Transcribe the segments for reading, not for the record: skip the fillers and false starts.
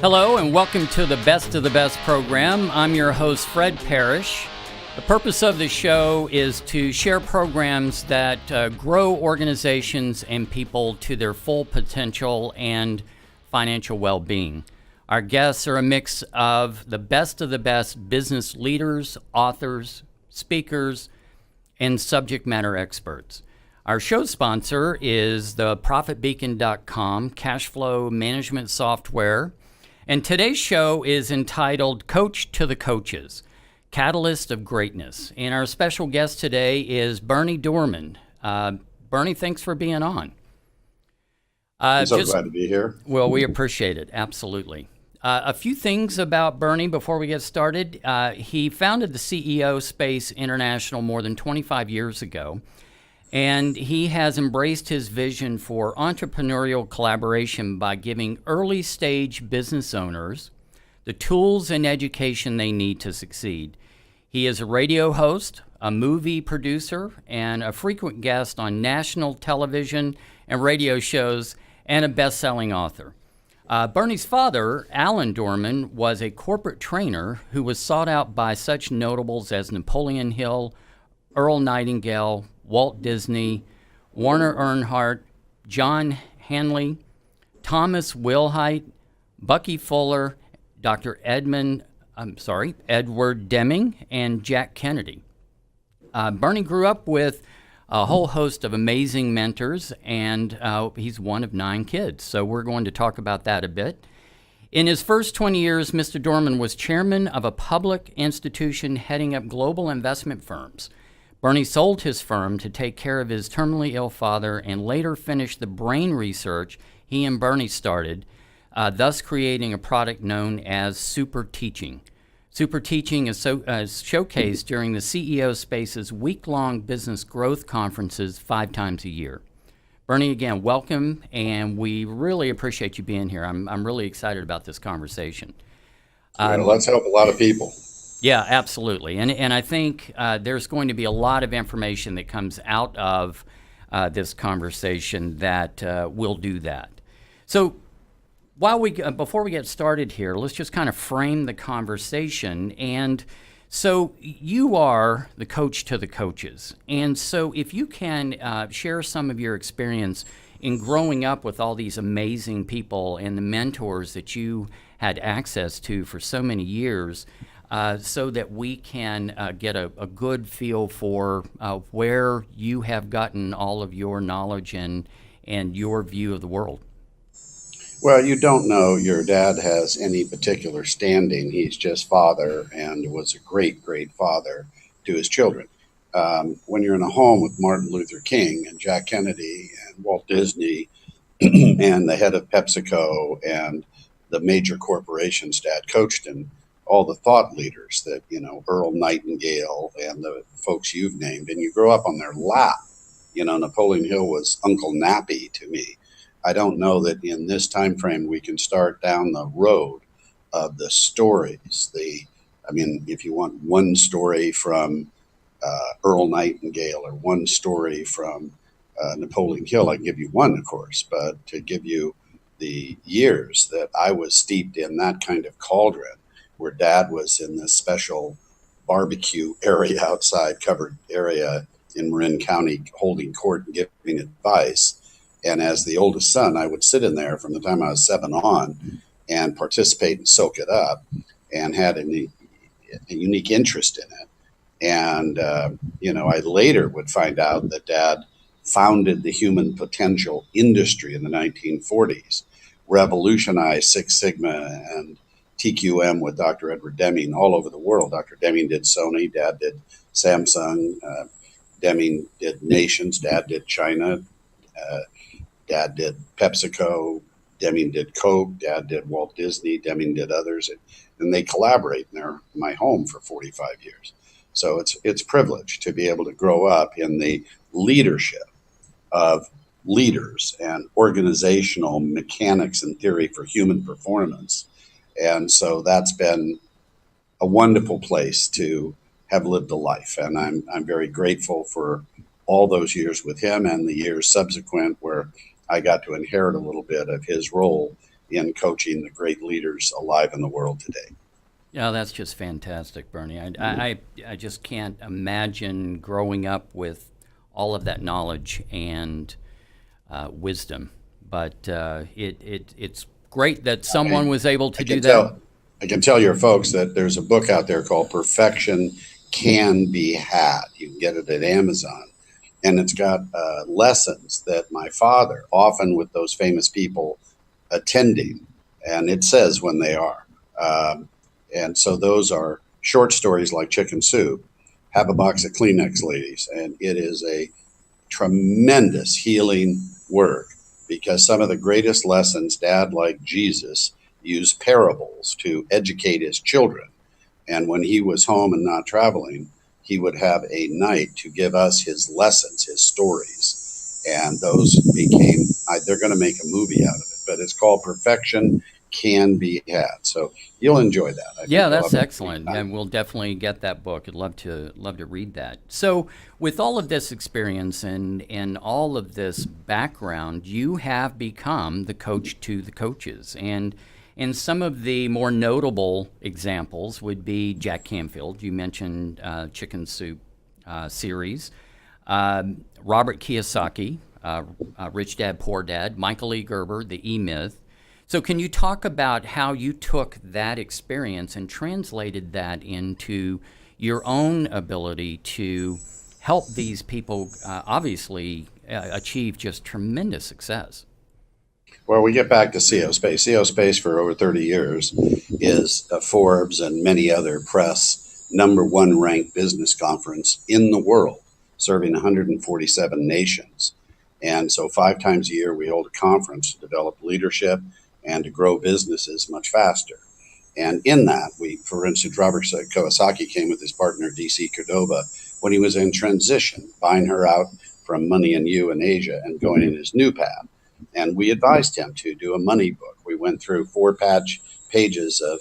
Hello and welcome to the Best of the Best program. I'm your host, Fred Parrish. The purpose of the show is to share programs that grow organizations and people to their full potential and financial well-being. Our guests are a mix of the best business leaders, authors, speakers, and subject matter experts. Our show sponsor is the ProfitBeacon.com cash flow management software. And today's show is entitled Coach to the Coaches, Catalyst of Greatness. And our special guest today is Berny Dohrmann. Bernie, thanks for being on. I'm so glad to be here. Well, we appreciate it. Absolutely. A few things about Bernie before we get started. He founded the CEO Space International more than 25 years ago. And he has embraced his vision for entrepreneurial collaboration by giving early-stage business owners the tools and education they need to succeed. He is a radio host, a movie producer, and a frequent guest on national television and radio shows, and a best-selling author. Bernie's father, Alan Dohrmann, was a corporate trainer who was sought out by such notables as Napoleon Hill, Earl Nightingale, Walt Disney, Warner Earnhardt, John Hanley, Thomas Wilhite, Bucky Fuller, Dr. Edward Deming, and Jack Kennedy. Bernie grew up with a whole host of amazing mentors, and he's one of 9 kids, so we're going to talk about that a bit. In his first 20 years, Mr. Dohrmann was chairman of a public institution heading up global investment firms. Bernie sold his firm to take care of his terminally ill father and later finished the brain research he and Bernie started, thus creating a product known as Super Teaching. Super Teaching is showcased during the CEO Space's week-long business growth conferences 5 times a year. Bernie, again, welcome, and we really appreciate you being here. I'm really excited about this conversation. Let's help a lot of people. Yeah, absolutely. And I think there's going to be a lot of information that comes out of this conversation that will do that. So before we get started here, let's just kind of frame the conversation. And so you are the coach to the coaches. And so if you can share some of your experience in growing up with all these amazing people and the mentors that you had access to for so many years, so that we can get a good feel for where you have gotten all of your knowledge and your view of the world. Well, you don't know your dad has any particular standing. He's just father and was a great, great father to his children. When you're in a home with Martin Luther King and Jack Kennedy and Walt Disney and the head of PepsiCo and the major corporations Dad coached in, all the thought leaders that, Earl Nightingale and the folks you've named, and you grow up on their lap. Napoleon Hill was Uncle Nappy to me. I don't know that in this time frame we can start down the road of the stories. If you want one story from Earl Nightingale or one story from Napoleon Hill, I can give you one, of course, but to give you the years that I was steeped in that kind of cauldron, where Dad was in this special barbecue area outside, covered area in Marin County, holding court and giving advice. And as the oldest son, I would sit in there from the time I was 7 on and participate and soak it up, and had a unique interest in it. And, I later would find out that Dad founded the human potential industry in the 1940s, revolutionized Six Sigma and TQM with Dr. Edward Deming all over the world. Dr. Deming did Sony, Dad did Samsung, Deming did Nations, Dad did China, Dad did PepsiCo, Deming did Coke, Dad did Walt Disney, Deming did others, and they collaborate, and they're in my home for 45 years. So it's privilege to be able to grow up in the leadership of leaders and organizational mechanics and theory for human performance. And so that's been a wonderful place to have lived a life. And I'm very grateful for all those years with him and the years subsequent where I got to inherit a little bit of his role in coaching the great leaders alive in the world today. Yeah, that's just fantastic, Bernie. I just can't imagine growing up with all of that knowledge and wisdom. But it's great that someone was able to do that. I can tell your folks that there's a book out there called Perfection Can Be Had. You can get it at Amazon. And it's got lessons that my father, often with those famous people attending, and it says when they are. And so those are short stories like Chicken Soup. Have a box of Kleenex, ladies. And it is a tremendous healing work because some of the greatest lessons, Dad, like Jesus, used parables to educate his children. And when he was home and not traveling, he would have a night to give us his lessons, his stories. And those became, they're going to make a movie out of it, but it's called Perfection Can Be Had. So you'll enjoy that. Yeah, that's excellent. And we'll definitely get that book. I'd love to read that. So with all of this experience and all of this background, you have become the coach to the coaches. And some of the more notable examples would be Jack Canfield. You mentioned Chicken Soup series. Robert Kiyosaki, Rich Dad, Poor Dad. Michael E. Gerber, The E-Myth. So can you talk about how you took that experience and translated that into your own ability to help these people obviously achieve just tremendous success? Well, we get back to CO Space. CO Space for over 30 years is Forbes and many other press #1 ranked business conference in the world, serving 147 nations. And so 5 times a year, we hold a conference to develop leadership and to grow businesses much faster. And in that, for instance, Robert Kiyosaki came with his partner, DC Cordova, when he was in transition, buying her out from Money and You in Asia and going in his new path. And we advised him to do a money book. We went through 4 pages of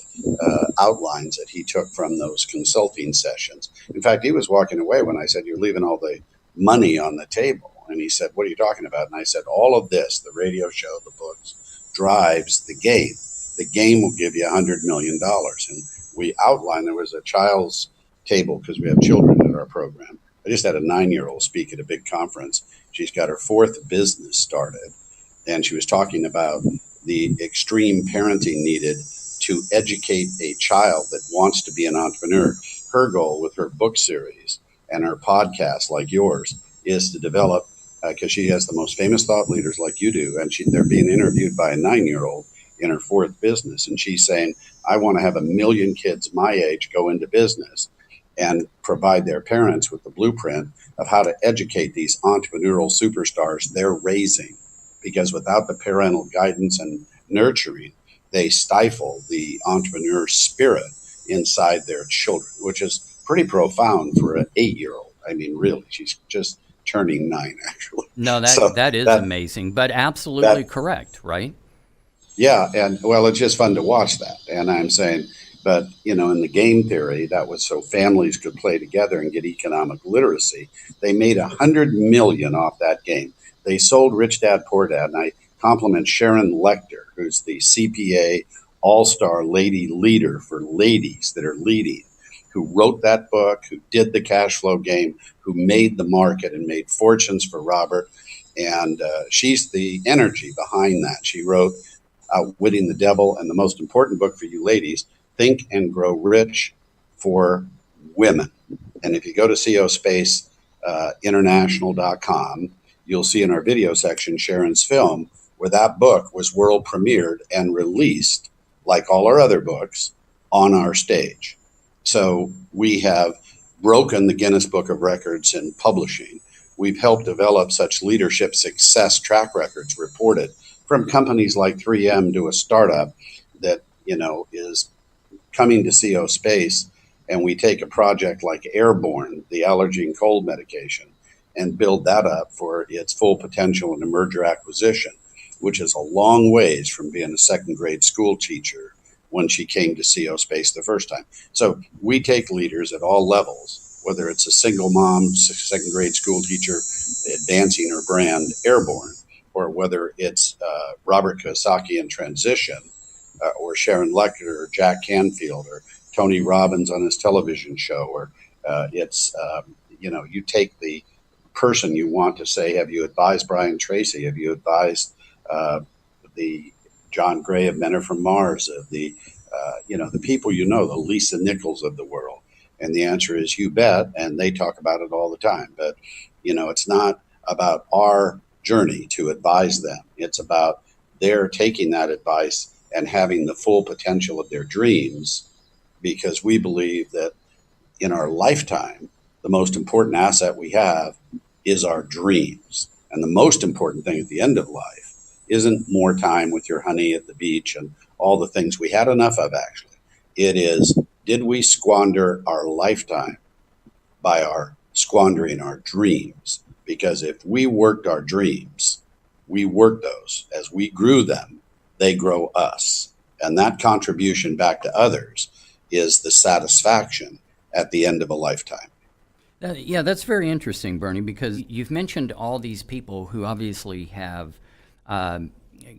outlines that he took from those consulting sessions. In fact, he was walking away when I said, "You're leaving all the money on the table." And he said, "What are you talking about?" And I said, "All of this, the radio show, the books, drives the game. The game will give you $100 million. And we outlined, there was a child's table because we have children in our program. I just had a 9-year-old speak at a big conference. She's got her 4th business started. And she was talking about the extreme parenting needed to educate a child that wants to be an entrepreneur. Her goal with her book series and her podcast like yours is to develop, because she has the most famous thought leaders like you do, and they're being interviewed by a 9-year-old in her 4th business. And she's saying, I want to have 1 million kids my age go into business and provide their parents with the blueprint of how to educate these entrepreneurial superstars they're raising. Because without the parental guidance and nurturing, they stifle the entrepreneur spirit inside their children, which is pretty profound for an 8-year-old. I mean, really, she's just turning 9, actually. No, that is amazing, but absolutely correct, right? Yeah, and well, it's just fun to watch that. And I'm saying, but in the game theory, that was so families could play together and get economic literacy. They made $100 million off that game. They sold Rich Dad, Poor Dad, and I compliment Sharon Lechter, who's the CPA all-star lady leader for ladies that are leading, who wrote that book, who did the cash flow game, who made the market and made fortunes for Robert. And she's the energy behind that. She wrote Outwitting the Devil, and the most important book for you ladies, Think and Grow Rich for Women. And if you go to cospace international.com, you'll see in our video section Sharon's film where that book was world premiered and released, like all our other books, on our stage. So we have broken the Guinness Book of Records in publishing. We've helped develop such leadership success track records reported from companies like 3M to a startup that, is coming to CO Space. And we take a project like Airborne, the allergy and cold medication, and build that up for its full potential in a merger acquisition, which is a long ways from being a 2nd grade school teacher when she came to CO Space the first time. So we take leaders at all levels whether it's a single mom, second grade school teacher advancing her brand Airborne, or whether it's Robert Kiyosaki in transition, or Sharon Lechter, or Jack Canfield, or Tony Robbins on his television show, or you take the person you want to say, have you advised Brian Tracy? Have you advised the John Gray of Men Are From Mars, of the people the Lisa Nichols of the world? And the answer is, you bet. And they talk about it all the time. But, it's not about our journey to advise them. It's about their taking that advice and having the full potential of their dreams, because we believe that in our lifetime, the most important asset we have is our dreams. And the most important thing at the end of life isn't more time with your honey at the beach and all the things we had enough of, actually. It is, did we squander our lifetime by squandering our dreams? Because if we worked our dreams, we worked those. As we grew them, they grow us. And that contribution back to others is the satisfaction at the end of a lifetime. Yeah, that's very interesting, Bernie, because you've mentioned all these people who obviously have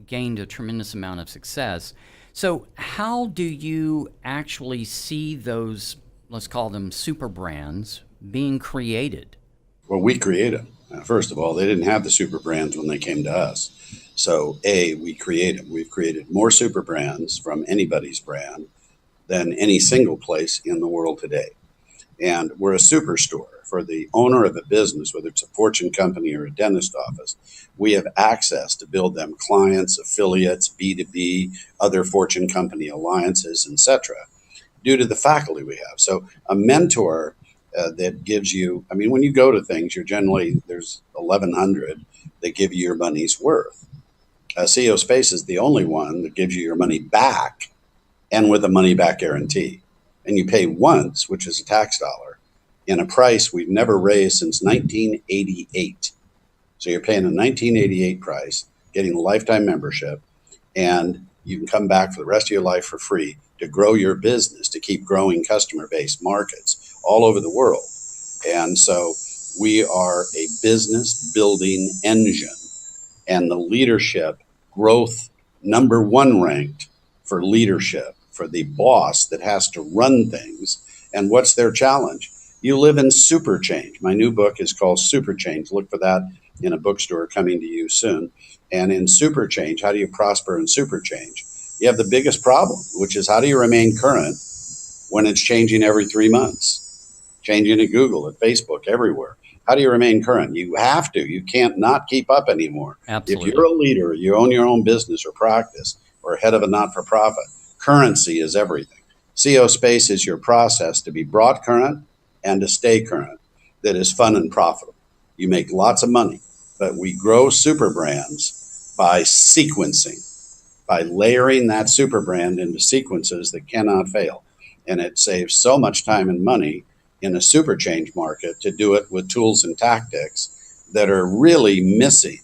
gained a tremendous amount of success. So how do you actually see those, let's call them super brands, being created? Well, we create them. First of all, they didn't have the super brands when they came to us. So we create them. We've created more super brands from anybody's brand than any single place in the world today. And we're a superstore for the owner of a business, whether it's a fortune company or a dentist office. We have access to build them clients, affiliates, B2B, other fortune company alliances, etc., due to the faculty we have. So a mentor that gives you, when you go to things, there's 1,100 that give you your money's worth. CEO Space is the only one that gives you your money back, and with a money back guarantee. And you pay once, which is a tax dollar, in a price we've never raised since 1988. So you're paying a 1988 price, getting a lifetime membership, and you can come back for the rest of your life for free to grow your business, to keep growing customer-based markets all over the world. And so we are a business building engine, and the leadership growth #1 ranked for leadership, for the boss that has to run things. And what's their challenge? You live in super change. My new book is called Super Change. Look for that in a bookstore coming to you soon. And in super change, how do you prosper in super change? You have the biggest problem, which is, how do you remain current when it's changing every 3 months? Changing at Google, at Facebook, everywhere. How do you remain current? You have to. You can't not keep up anymore. Absolutely. If you're a leader, you own your own business or practice, or head of a not-for-profit, currency is everything. CEO Space is your process to be brought current and to stay current, that is fun and profitable. You make lots of money, but we grow super brands by sequencing, by layering that super brand into sequences that cannot fail. And it saves so much time and money in a super change market to do it with tools and tactics that are really missing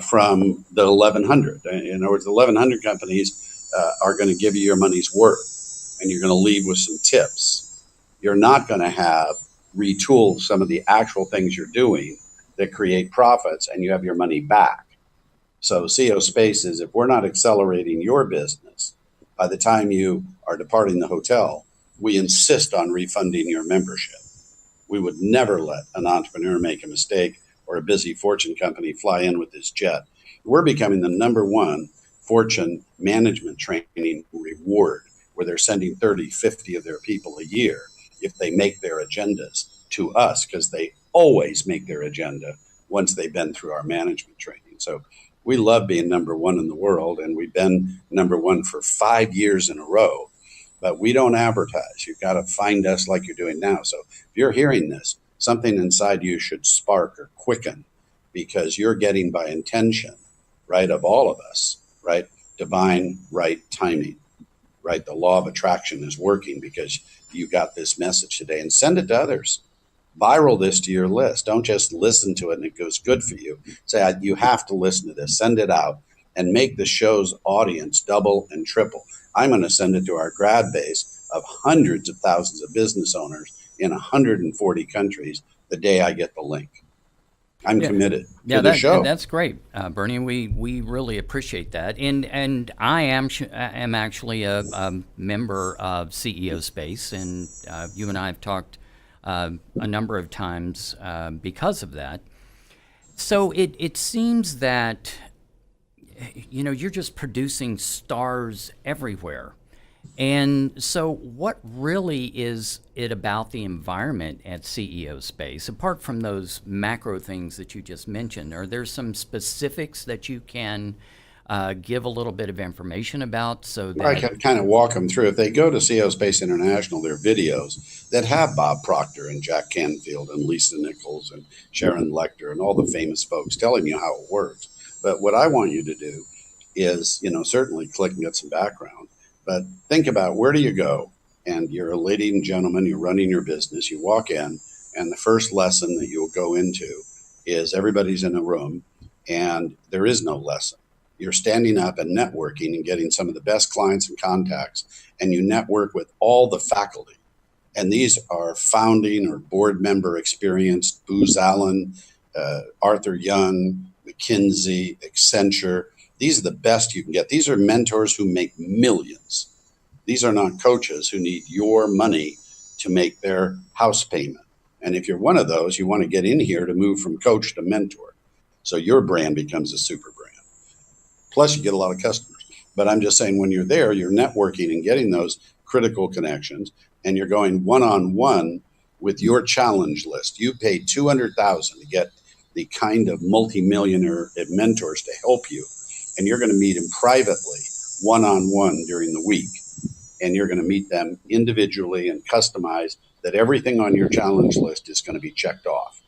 from the 1,100. In other words, the 1,100 companies are going to give you your money's worth, and you're going to leave with some tips. You're not going to have retool some of the actual things you're doing that create profits, and you have your money back. So CEO Space is, if we're not accelerating your business, by the time you are departing the hotel, we insist on refunding your membership. We would never let an entrepreneur make a mistake, or a busy fortune company fly in with his jet. We're becoming the #1 fortune management training reward, where they're sending 30, 50 of their people a year if they make their agendas to us, because they always make their agenda once they've been through our management training. So we love being #1 in the world, and we've been #1 for 5 years in a row, but we don't advertise. You've got to find us like you're doing now. So if you're hearing this, something inside you should spark or quicken, because you're getting, by intention, right, of all of us, right, divine right timing, right? The law of attraction is working because you got this message today, and send it to others. Viral this to your list. Don't just listen to it and it goes good for you. Say, you have to listen to this. Send it out and make the show's audience double and triple. I'm going to send it to our grad base of hundreds of thousands of business owners in 140 countries the day I get the link. I'm Yeah, committed yeah, to the that show. that's great, Bernie. We really appreciate that, and I am actually a member of CEO Space, and you and I have talked a number of times because of that. So it seems that you're just producing stars everywhere. And so, what really is it about the environment at CEO Space, apart from those macro things that you just mentioned? Are there some specifics that you can give a little bit of information about so I that? can kind of walk them through. If they go to CO Space International, there are videos that have Bob Proctor and Jack Canfield and Lisa Nichols and Sharon Lechter and all the famous folks telling you how it works. But what I want you to do is, certainly click and get some background, but think about where do you go? And you're a lady and gentleman, you're running your business, you walk in, and the first lesson that you'll go into is everybody's in a room and there is no lesson. You're standing up and networking and getting some of the best clients and contacts, and you network with all the faculty. And these are founding or board member experienced, Booz Allen, Arthur Young, McKinsey, Accenture. These are the best you can get. These are mentors who make millions. These are not coaches who need your money to make their house payment. And if you're one of those, you want to get in here to move from coach to mentor. So your brand becomes a super brand. Plus, you get a lot of customers. But I'm just saying, when you're there, you're networking and getting those critical connections, and you're going one-on-one with your challenge list. You pay $200,000 to get the kind of multimillionaire mentors to help you, and you're going to meet them privately, one-on-one during the week, and you're going to meet them individually and customize that everything on your challenge list is going to be checked off.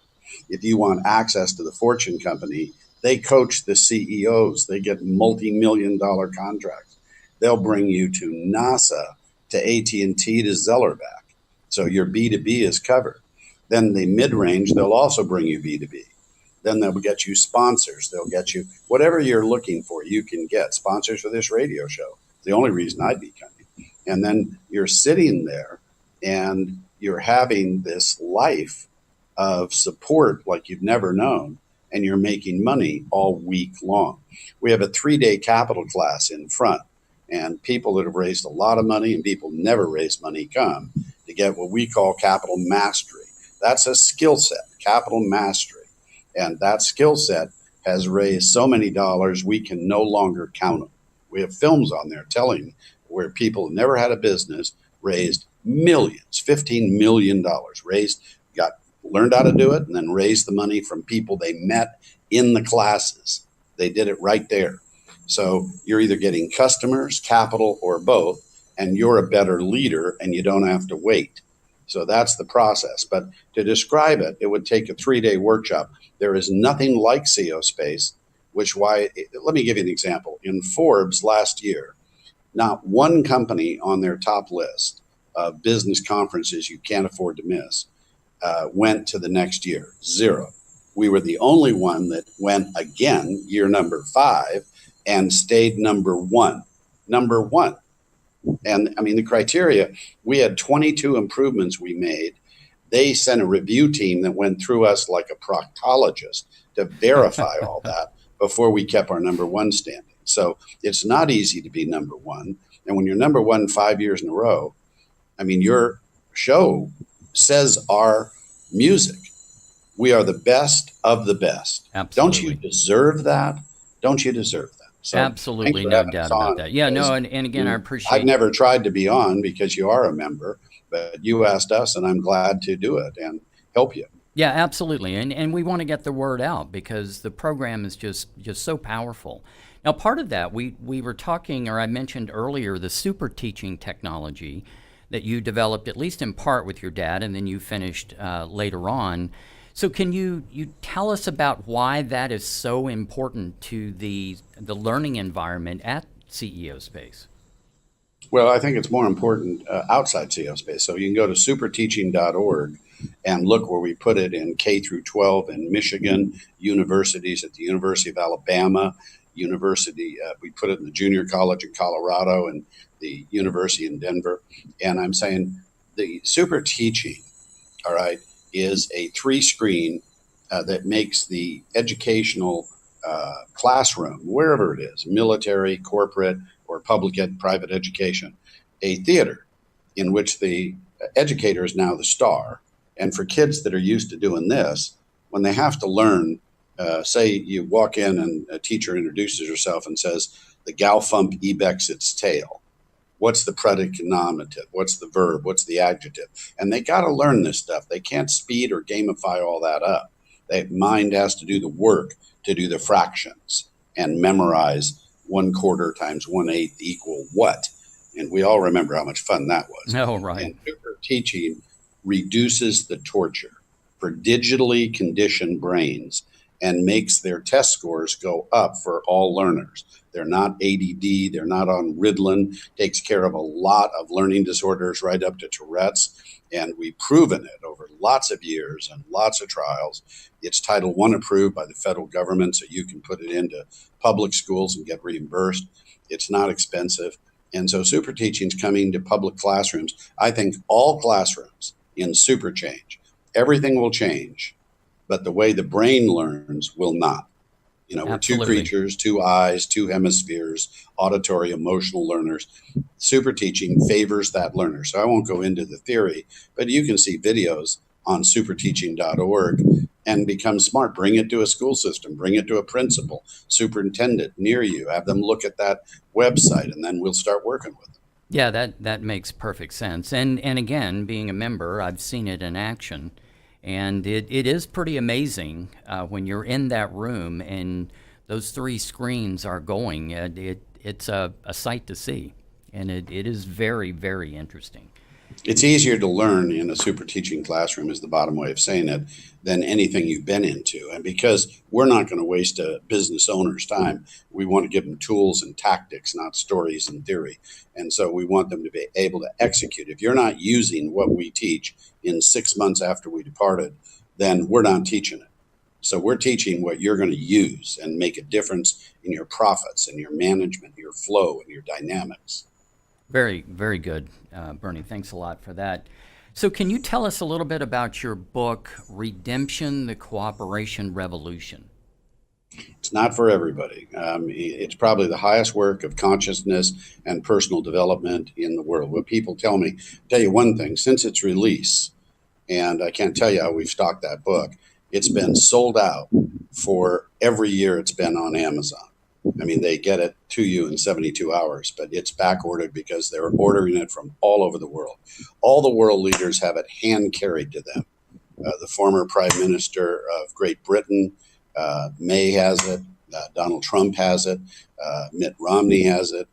If you want access to the Fortune company, they coach the CEOs. They get multi-million-dollar contracts. They'll bring you to NASA, to AT&T, to Zellerback. So your B2B is covered. Then the mid-range, they'll also bring you B2B. Then they'll get you sponsors. They'll get you whatever you're looking for, you can get. Sponsors for this radio show. The only reason I'd be coming. And then you're sitting there and you're having this life of support like you've never known, and you're making money all week long. We have a 3-day capital class in front, and people that have raised a lot of money and people never raised money come to get what we call capital mastery. That's a skill set, capital mastery. And that skill set has raised so many dollars, we can no longer count them. We have films on there telling where people never had a business raised millions, $15 million raised, learned how to do it, and then raised the money from people they met in the classes. They did it right there. So you're either getting customers, capital, or both, and you're a better leader and you don't have to wait. So that's the process. But to describe it, it would take a 3-day workshop. There is nothing like CO Space, let me give you an example. In Forbes last year, not one company on their top list of business conferences you can't afford to miss went to the next year. 0. We were the only one that went again, year number 5, and stayed number 1. Number 1. And I mean, the criteria, we had 22 improvements we made. They sent a review team that went through us like a proctologist to verify all that before we kept our number 1 standing. So it's not easy to be number 1. And when you're number 1 5 years in a row, I mean, your show says our music. We are the best of the best. Absolutely. Don't you deserve that? Don't you deserve that? So Absolutely, no doubt about that. Yeah, no, and again, I appreciate. I've never tried to be on because you are a member, but you asked us, and I'm glad to do it and help you. Yeah, absolutely, and we want to get the word out because the program is just so powerful. Now, part of that, we were talking, or I mentioned earlier, the super teaching technology that you developed, at least in part with your dad, and then you finished later on. So can you tell us about why that is so important to the learning environment at CEO Space? Well, I think it's more important outside CEO Space. So you can go to superteaching.org and look where we put it in K through 12 in Michigan, universities at the University of Alabama, we put it in the junior college in Colorado and the university in Denver. And I'm saying the super teaching all right, is a 3-screen that makes the educational classroom, wherever it is, military, corporate, or private education, a theater in which the educator is now the star. And for kids that are used to doing this, when they have to learn, say you walk in and a teacher introduces herself and says, the galfump ibex its tail. What's the predicate nominative? What's the verb? What's the adjective? And they got to learn this stuff. They can't speed or gamify all that up. Their mind has to do the work to do the fractions and memorize 1/4 times 1/8 equal what. And we all remember how much fun that was. Oh, right. And super teaching reduces the torture for digitally conditioned brains and makes their test scores go up for all learners. They're not ADD, they're not on Ritalin, takes care of a lot of learning disorders right up to Tourette's. And we've proven it over lots of years and lots of trials. It's Title I approved by the federal government, so you can put it into public schools and get reimbursed. It's not expensive. And so super teaching is coming to public classrooms. I think all classrooms in super change. Everything will change, but the way the brain learns will not. You know, we're two Absolutely. creatures, 2 eyes, 2 hemispheres, auditory, emotional learners. Super teaching favors that learner. So I won't go into the theory, but you can see videos on superteaching.org and become smart. Bring it to a school system, bring it to a principal, superintendent near you, have them look at that website, and then we'll start working with them. Yeah, that makes perfect sense. And again, being a member, I've seen it in action. And it is pretty amazing when you're in that room and those 3 screens are going. It's a sight to see. And it is very, very interesting. It's easier to learn in a super teaching classroom, is the bottom way of saying it, than anything you've been into. And because we're not going to waste a business owner's time, we want to give them tools and tactics, not stories and theory. And so we want them to be able to execute. If you're not using what we teach in 6 months after we departed, then we're not teaching it. So we're teaching what you're going to use and make a difference in your profits and your management, your flow, and your dynamics. Very, very good, Bernie. Thanks a lot for that. So can you tell us a little bit about your book, Redemption, the Cooperation Revolution? It's not for everybody. It's probably the highest work of consciousness and personal development in the world. What people tell me, tell you one thing, since its release, and I can't tell you how we've stocked that book, it's been sold out for every year it's been on Amazon. I mean, they get it to you in 72 hours, but it's back ordered because they're ordering it from all over the world. All the world leaders have it hand carried to them. The former Prime Minister of Great Britain, May has it, Donald Trump has it, Mitt Romney has it,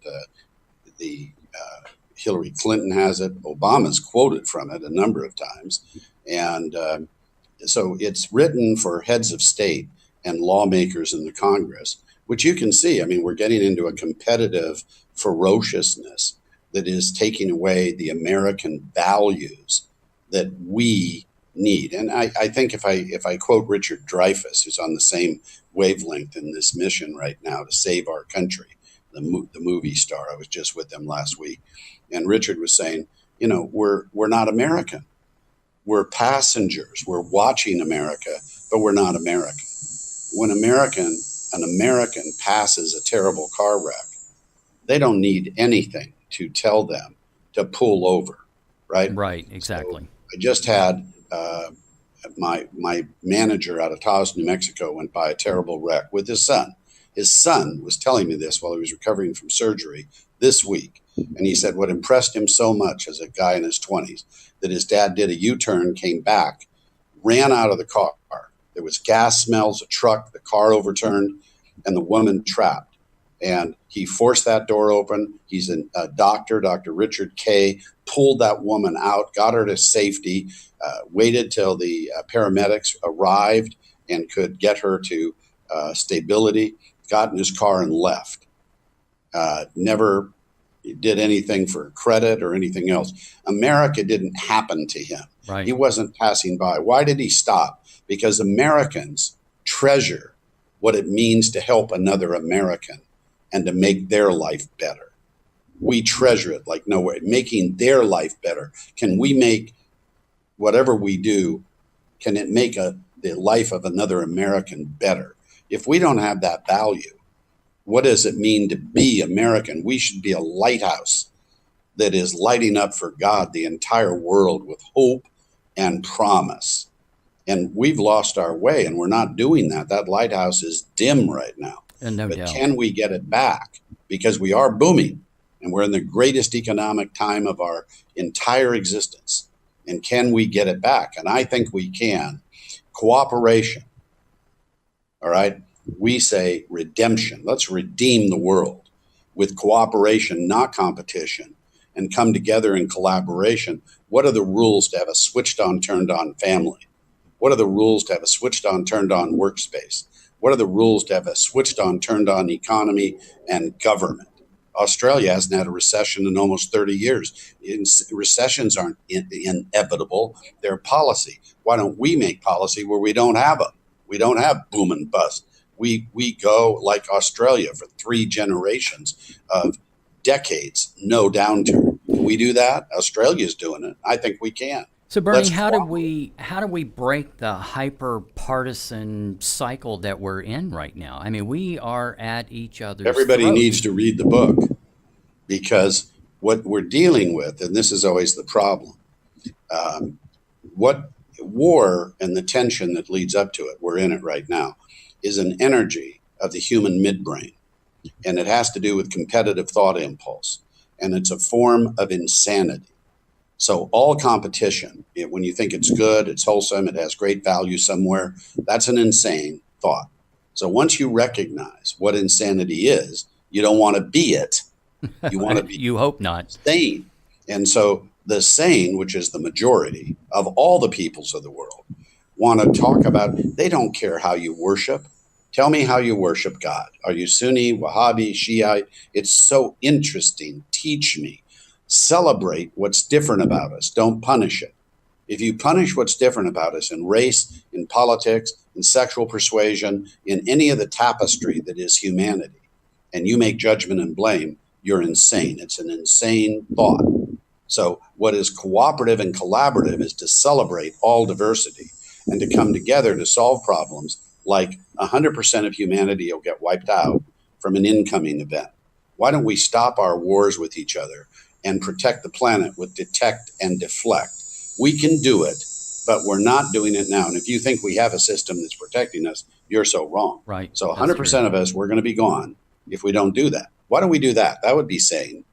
Hillary Clinton has it, Obama's quoted from it a number of times. And so it's written for heads of state and lawmakers in the Congress, which you can see. I mean, we're getting into a competitive ferociousness that is taking away the American values that we need. And I think if I quote Richard Dreyfuss, who's on the same wavelength in this mission right now to save our country, the movie star, I was just with them last week, and Richard was saying, you know, we're not American. We're passengers. We're watching America, but we're not American. When an American passes a terrible car wreck, they don't need anything to tell them to pull over, right? Right, exactly. So I just had my manager out of Taos, New Mexico, went by a terrible wreck with his son. His son was telling me this while he was recovering from surgery this week. And he said what impressed him so much as a guy in his 20s, that his dad did a U-turn, came back, ran out of the car. There was gas smells, a truck, the car overturned, and the woman trapped. And he forced that door open. He's a doctor, Dr. Richard Kay, pulled that woman out, got her to safety, waited till the paramedics arrived and could get her to stability, got in his car and left. Never did anything for credit or anything else. America didn't happen to him. Right. He wasn't passing by. Why did he stop? Because Americans treasure what it means to help another American and to make their life better. We treasure it like no way. Making their life better. Can we make whatever we do, can it make the life of another American better? If we don't have that value, what does it mean to be American? We should be a lighthouse that is lighting up for God the entire world with hope and promise. And we've lost our way, and we're not doing that. That lighthouse is dim right now. No But doubt. can we get it back? Because we are booming, and we're in the greatest economic time of our entire existence. And can we get it back? And I think we can. Cooperation. All right. We say redemption. Let's redeem the world with cooperation, not competition, and come together in collaboration. What are the rules to have a switched on, turned on family? What are the rules to have a switched on, turned on workspace? What are the rules to have a switched on, turned on economy and government? Australia hasn't had a recession in almost 30 years. Recessions aren't inevitable. They're policy. Why don't we make policy where we don't have them? We don't have boom and bust. We go like Australia for 3 generations of decades, no downturn. Can we do that? Australia's doing it. I think we can. So Bernie, Let's how do we break the hyper partisan cycle that we're in right now? I mean, we are at each other's Everybody throats. needs to read the book, because what we're dealing with, and this is always the problem, what war and the tension that leads up to it, we're in it right now, is an energy of the human midbrain. And it has to do with competitive thought impulse. And it's a form of insanity. So all competition, when you think it's good, it's wholesome, it has great value somewhere, that's an insane thought. So once you recognize what insanity is, you don't want to be it. You want to be You hope not. sane. And so the sane, which is the majority of all the peoples of the world, want to talk about, they don't care how you worship. Tell me how you worship God. Are you Sunni, Wahhabi, Shiite? It's so interesting. Teach me. Celebrate what's different about us. Don't punish it. If you punish what's different about us in race, in politics, in sexual persuasion, in any of the tapestry that is humanity, and you make judgment and blame, you're insane. It's an insane thought. So what is cooperative and collaborative is to celebrate all diversity and to come together to solve problems, like 100% of humanity will get wiped out from an incoming event. Why don't we stop our wars with each other and protect the planet with detect and deflect? We can do it, but we're not doing it now. And if you think we have a system that's protecting us, you're so wrong. Right. So That's 100% true. of us, we're going to be gone if we don't do that. Why don't we do that? That would be sane.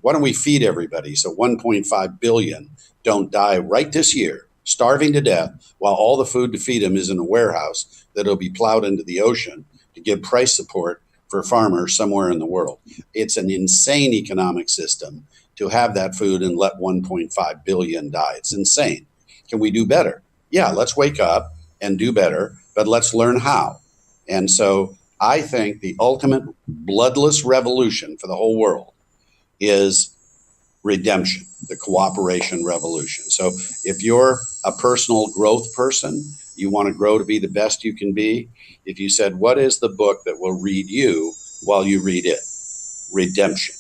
Why don't we feed everybody so 1.5 billion don't die right this year, starving to death, while all the food to feed them is in a warehouse that'll be plowed into the ocean to give price support for farmers somewhere in the world. It's an insane economic system to have that food and let 1.5 billion die. It's insane. Can we do better? Yeah, let's wake up and do better, but let's learn how. And so I think the ultimate bloodless revolution for the whole world is redemption, the cooperation revolution. So if you're a personal growth person, you want to grow to be the best you can be. If you said, what is the book that will read you while you read it? Redemption.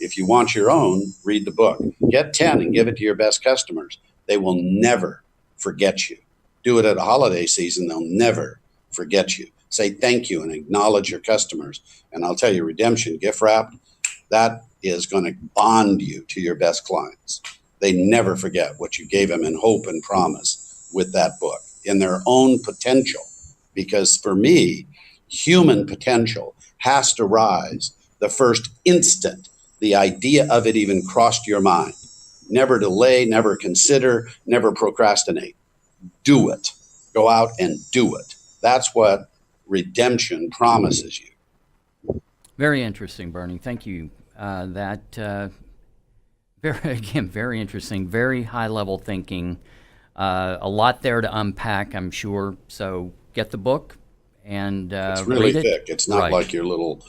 If you want your own, read the book. Get 10 and give it to your best customers. They will never forget you. Do it at a holiday season. They'll never forget you. Say thank you and acknowledge your customers. And I'll tell you, redemption, gift wrap, that is going to bond you to your best clients. They never forget what you gave them in hope and promise with that book in their own potential. Because for me, human potential has to rise the first instant the idea of it even crossed your mind. Never delay, never consider, never procrastinate. Do it. Go out and do it. That's what redemption promises you. Very interesting, Bernie. Thank you. Very interesting, very high level thinking. A lot there to unpack, I'm sure. So get the book and It's really read it. thick. It's not Right. like your little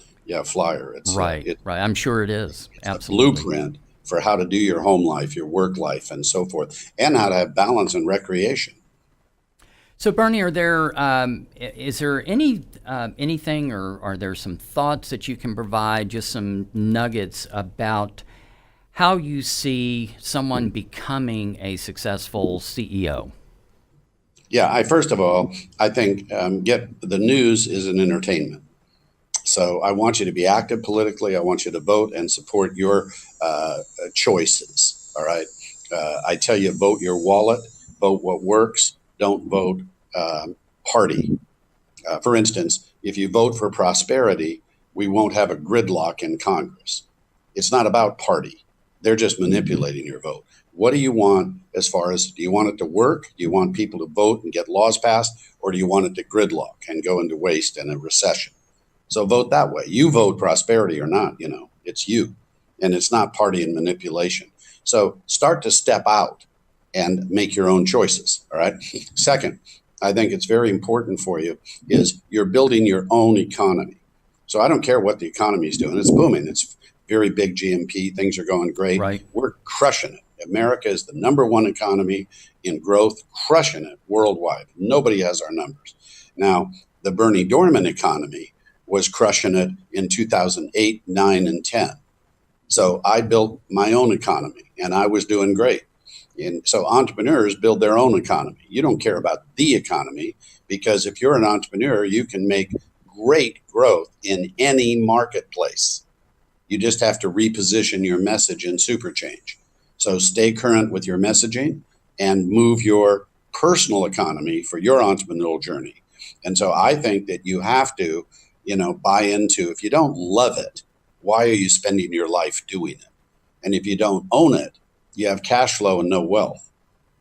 flyer. It's Right. Right. I'm sure it is. it's Absolutely. a blueprint for how to do your home life, your work life, and so forth, and how to have balance and recreation. So, Bernie, is there anything, or are there some thoughts that you can provide, just some nuggets about how you see someone becoming a successful CEO. Yeah, first of all, I think get the news is an entertainment. So I want you to be active politically. I want you to vote and support your choices. All right. I tell you, vote your wallet, vote what works. Don't vote party. For instance, if you vote for prosperity, we won't have a gridlock in Congress. It's not about party. They're just manipulating your vote. What do you want as far as, do you want it to work? Do you want people to vote and get laws passed? Or do you want it to gridlock and go into waste and a recession? So vote that way. You vote prosperity or not, it's you. And it's not party and manipulation. So start to step out and make your own choices. All right. Second, I think it's very important for you is you're building your own economy. So I don't care what the economy is doing. It's booming. It's very big GMP. Things are going great. Right. We're crushing it. America is the number one economy in growth, crushing it worldwide. Nobody has our numbers. Now, the Berny Dohrmann economy was crushing it in 2008, 9, and 10. So I built my own economy and I was doing great. And so entrepreneurs build their own economy. You don't care about the economy because if you're an entrepreneur, you can make great growth in any marketplace. You just have to reposition your message in Superchange. So stay current with your messaging and move your personal economy for your entrepreneurial journey. And so I think that you have to, buy into, if you don't love it, why are you spending your life doing it? And if you don't own it, you have cash flow and no wealth.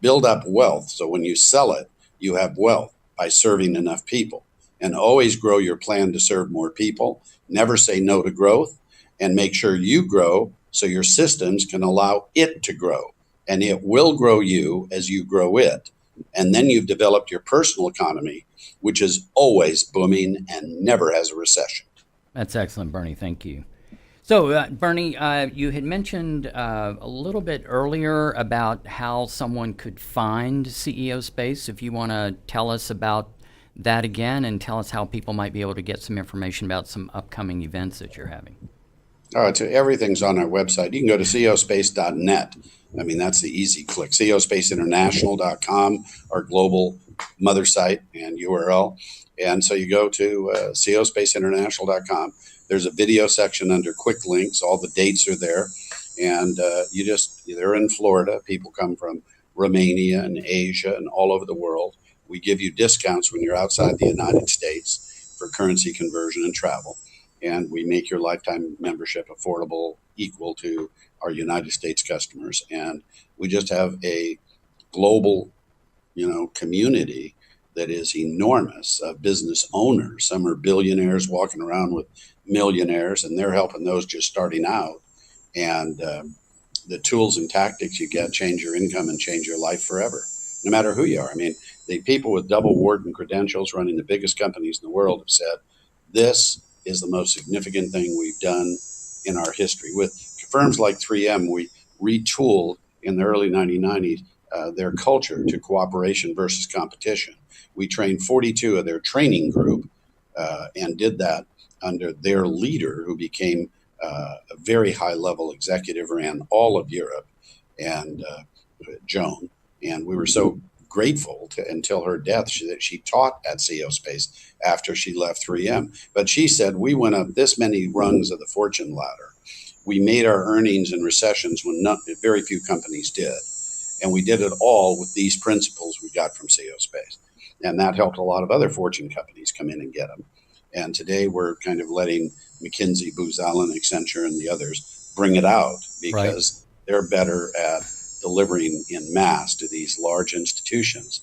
Build up wealth so when you sell it, you have wealth by serving enough people. And always grow your plan to serve more people. Never say no to growth and make sure you grow so your systems can allow it to grow. And it will grow you as you grow it. And then you've developed your personal economy, which is always booming and never has a recession. That's excellent, Bernie. Thank you. So, Bernie, you had mentioned a little bit earlier about how someone could find CEO Space. If you want to tell us about that again and tell us how people might be able to get some information about some upcoming events that you're having. All right, so everything's on our website. You can go to ceospace.net. I mean, that's the easy click. ceospaceinternational.com, our global mother site and URL. And so you go to ceospaceinternational.com. There's a video section under quick links. All the dates are there. And they're in Florida. People come from Romania and Asia and all over the world. We give you discounts when you're outside the United States for currency conversion and travel. And we make your lifetime membership affordable, equal to our United States customers. And we just have a global, community that is enormous of business owners. Some are billionaires walking around with millionaires, and they're helping those just starting out. And the tools and tactics you get change your income and change your life forever, no matter who you are. I mean, the people with double Wharton credentials running the biggest companies in the world have said, this is the most significant thing we've done in our history. With firms like 3M, we retooled in the early 1990s their culture to cooperation versus competition. We trained 42 of their training group and did that under their leader, who became a very high-level executive, ran all of Europe, and Joan. And we were so grateful until her death that she taught at CEO Space after she left 3M. But she said, we went up this many rungs of the fortune ladder. We made our earnings in recessions when very few companies did. And we did it all with these principles we got from CEO Space. And that helped a lot of other fortune companies come in and get them. And today we're kind of letting McKinsey, Booz Allen, Accenture, and the others bring it out because they're better at delivering in mass to these large institutions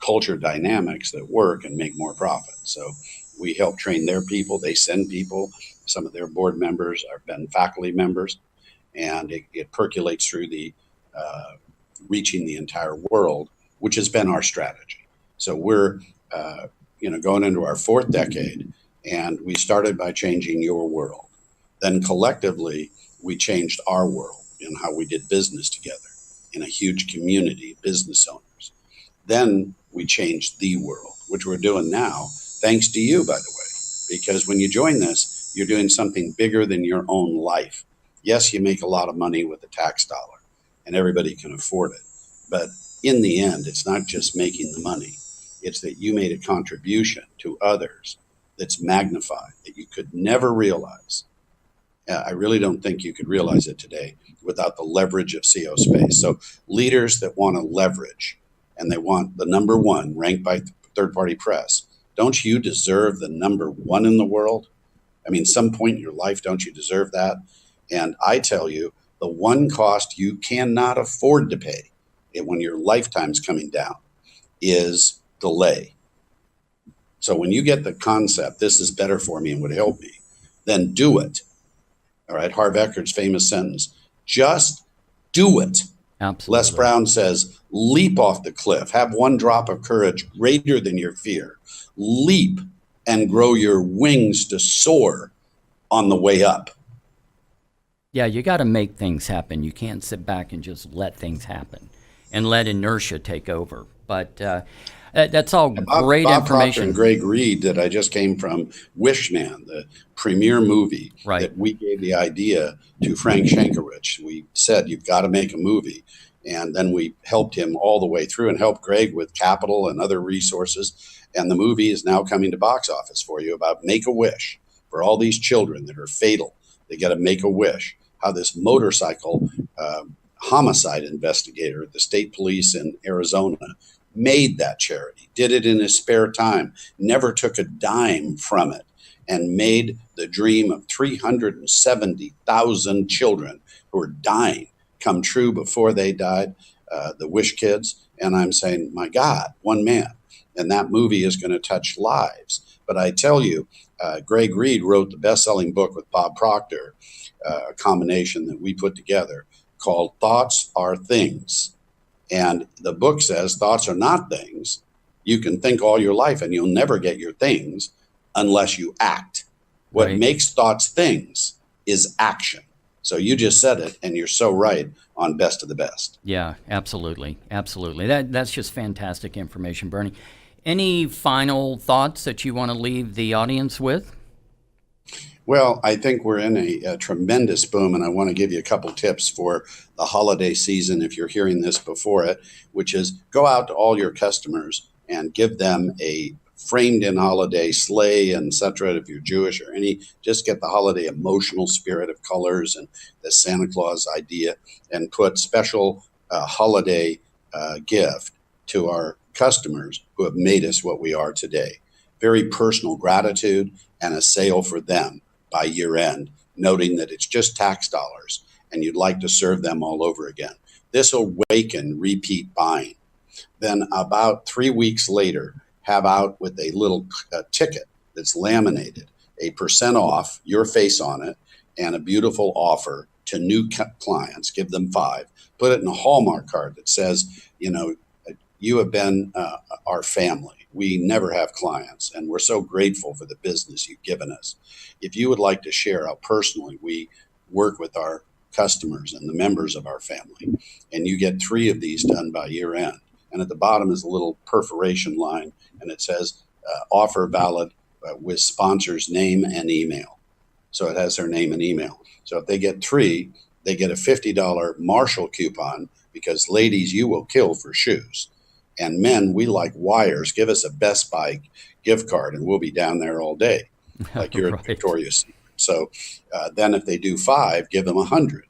culture dynamics that work and make more profit. So we help train their people. They send people. Some of their board members have been faculty members, and it percolates through the reaching the entire world, which has been our strategy. So we're going into our fourth decade, and we started by changing your world. Then collectively, we changed our world in how we did business together in a huge community of business owners. Then we changed the world, which we're doing now, thanks to you, by the way, because when you join this, you're doing something bigger than your own life. Yes, you make a lot of money with a tax dollar and everybody can afford it. But in the end, it's not just making the money. It's that you made a contribution to others that's magnified that you could never realize. I really don't think you could realize it today without the leverage of CO space. So leaders that want to leverage and they want the number one ranked by third party press, don't you deserve the number one in the world? I mean, some point in your life, don't you deserve that? And I tell you, the one cost you cannot afford to pay when your lifetime's coming down is delay. So when you get the concept, this is better for me and would help me, then do it. All right. Harv Ekert's famous sentence, just do it. Absolutely. Les Brown says, leap off the cliff, have one drop of courage greater than your fear, leap and grow your wings to soar on the way up. Yeah, you got to make things happen. You can't sit back and just let things happen and let inertia take over. But that's all great Bob information. Proctor and Greg Reed that I just came from Wishman, the premiere movie that we gave the idea to Frank Shankerich. We said, you've got to make a movie. And then we helped him all the way through and helped Greg with capital and other resources. And the movie is now coming to box office for you about Make-A-Wish for all these children that are fatal. They got to make a wish. How this motorcycle homicide investigator at the state police in Arizona made that charity, did it in his spare time, never took a dime from it, and made the dream of 370,000 children who are dying come true before they died, the Wish Kids. And I'm saying, my God, one man. And that movie is going to touch lives. But I tell you, Greg Reed wrote the best-selling book with Bob Proctor, a combination that we put together called Thoughts Are Things. And the book says thoughts are not things. You can think all your life and you'll never get your things unless you act. What makes thoughts things is action. So you just said it, and you're so right on Best of the Best. Yeah, absolutely. Absolutely. That's just fantastic information, Bernie. Any final thoughts that you want to leave the audience with? Well, I think we're in a tremendous boom, and I want to give you a couple tips for the holiday season if you're hearing this before it, which is go out to all your customers and give them a framed-in holiday sleigh, and etc. If you're Jewish or any, just get the holiday emotional spirit of colors and the Santa Claus idea, and put special holiday gift to our customers who have made us what we are today. Very personal gratitude and a sale for them by year end, noting that it's just tax dollars and you'd like to serve them all over again. This will awaken repeat buying. Then about 3 weeks later, have out with a little ticket that's laminated, a % off, your face on it, and a beautiful offer to new clients. Give them 5. Put it in a Hallmark card that says, you have been our family. We never have clients, and we're so grateful for the business you've given us. If you would like to share how personally we work with our customers and the members of our family, and you get 3 of these done by year end. And at the bottom is a little perforation line, and it says offer valid with sponsor's name and email. So it has their name and email. So if they get 3, they get a $50 Marshall coupon, because ladies, you will kill for shoes. And men, we like wires. Give us a Best Buy gift card and we'll be down there all day, like you're at Victoria's Secret. So then if they do 5, give them 100.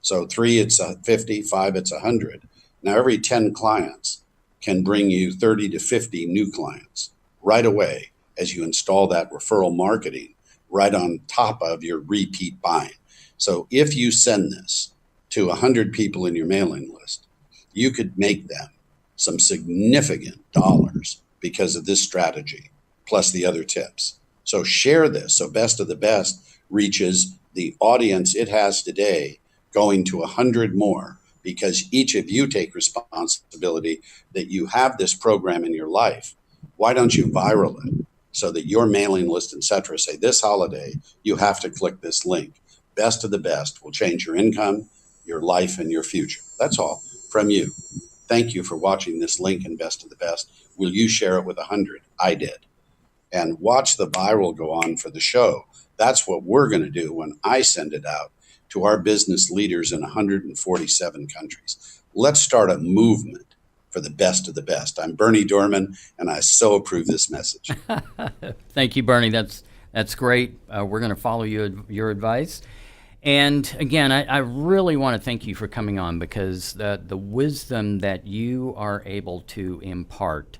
So 3, it's 50, 5, it's 100. Now every 10 clients can bring you 30 to 50 new clients right away as you install that referral marketing right on top of your repeat buying. So if you send this to 100 people in your mailing list, you could make them some significant dollars because of this strategy, plus the other tips. So share this so Best of the Best reaches the audience it has today, going to 100 more, because each of you take responsibility that you have this program in your life. Why don't you viral it so that your mailing list, etc., say this holiday, you have to click this link. Best of the Best will change your income, your life, and your future. That's all from you. Thank you for watching this link in Best of the Best. Will you share it with 100? I did. And watch the viral go on for the show. That's what we're going to do when I send it out. to our business leaders in 147 countries. Let's start a movement for the best of the best. I'm Berny Dohrmann, and I so approve this message. Thank you, Bernie. That's great. We're going to follow your advice. And again, I really want to thank you for coming on, because the wisdom that you are able to impart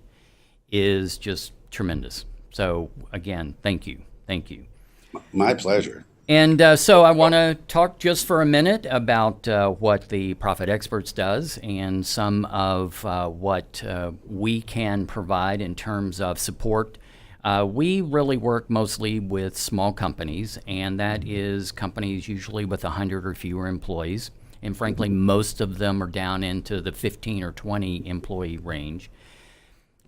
is just tremendous. So again, thank you. Thank you. My pleasure. And so I want to talk just for a minute about what the Profit Experts does and some of what we can provide in terms of support. We really work mostly with small companies, and that is companies usually with 100 or fewer employees. And frankly, most of them are down into the 15 or 20 employee range.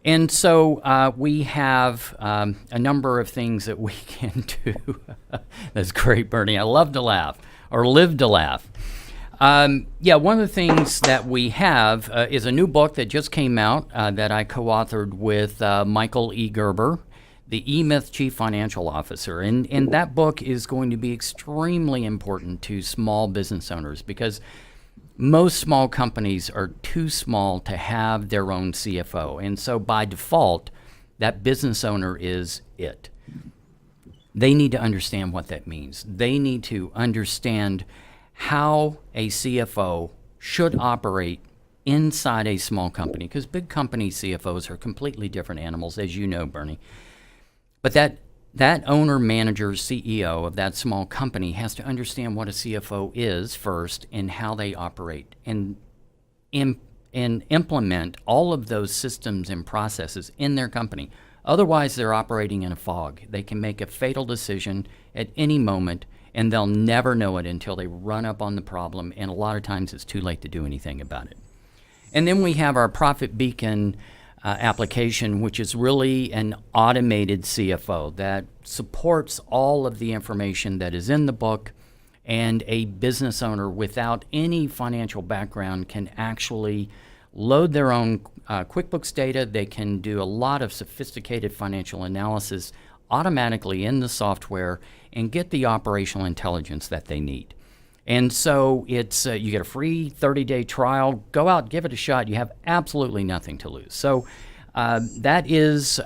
And so we have a number of things that we can do. That's great, Bernie. I love to laugh, or live to laugh. One of the things that we have is a new book that just came out that I co-authored with Michael E. Gerber, the eMyth Chief Financial Officer. And that book is going to be extremely important to small business owners, because most small companies are too small to have their own CFO. And so by default, that business owner is it. They need to understand what that means. They need to understand how a CFO should operate inside a small company, because big company CFOs are completely different animals, as you know, Bernie. But that owner, manager, CEO of that small company has to understand what a CFO is first and how they operate, and implement all of those systems and processes in their company. Otherwise, they're operating in a fog. They can make a fatal decision at any moment, and they'll never know it until they run up on the problem, and a lot of times it's too late to do anything about it. And then we have our Profit Beacon application, which is really an automated CFO that supports all of the information that is in the book, and a business owner without any financial background can actually load their own QuickBooks data. They can do a lot of sophisticated financial analysis automatically in the software and get the operational intelligence that they need. And so it's you get a free 30-day trial. Go out, give it a shot. You have absolutely nothing to lose. So that is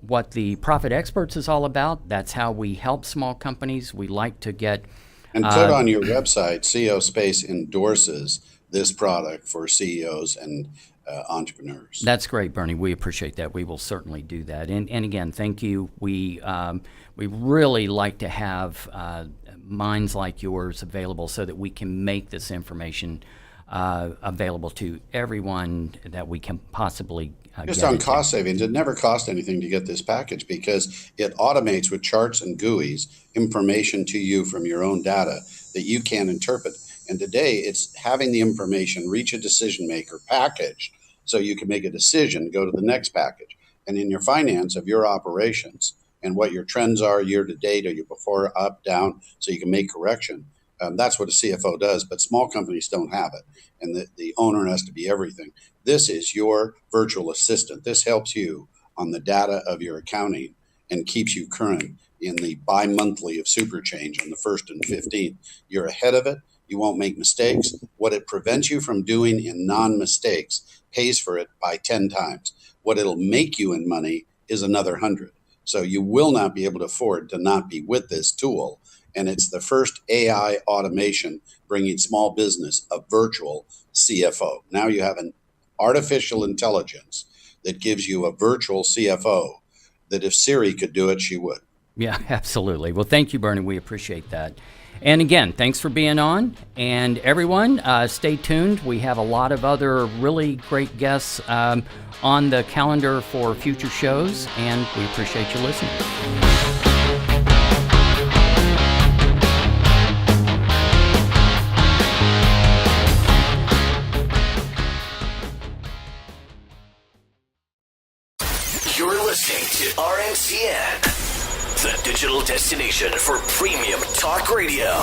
what the Profit Experts is all about. That's how we help small companies. We like to get... And put on your website, CEO Space endorses this product for CEOs and entrepreneurs. That's great, Bernie. We appreciate that. We will certainly do that. And again, thank you. We really like to have minds like yours available so that we can make this information available to everyone that we can possibly just on cost savings. It never cost anything to get this package, because it automates with charts and GUIs information to you from your own data that you can interpret. And today it's having the information reach a decision maker packaged so you can make a decision, go to the next package. And in your finance of your operations and what your trends are year to date, are you before, up, down, so you can make correction. That's what a CFO does, but small companies don't have it. And the owner has to be everything. This is your virtual assistant. This helps you on the data of your accounting and keeps you current in the bi-monthly of super change on the 1st and 15th. You're ahead of it. You won't make mistakes. What it prevents you from doing in non-mistakes pays for it by 10 times. What it'll make you in money is another 100. So you will not be able to afford to not be with this tool. And it's the first AI automation bringing small business a virtual CFO. Now you have an artificial intelligence that gives you a virtual CFO that if Siri could do it, she would. Yeah, absolutely. Well, thank you, Bernie. We appreciate that. And again, thanks for being on. And everyone, stay tuned. We have a lot of other really great guests on the calendar for future shows, and we appreciate you listening. You're listening to RNCN, the digital destination for premium talk radio.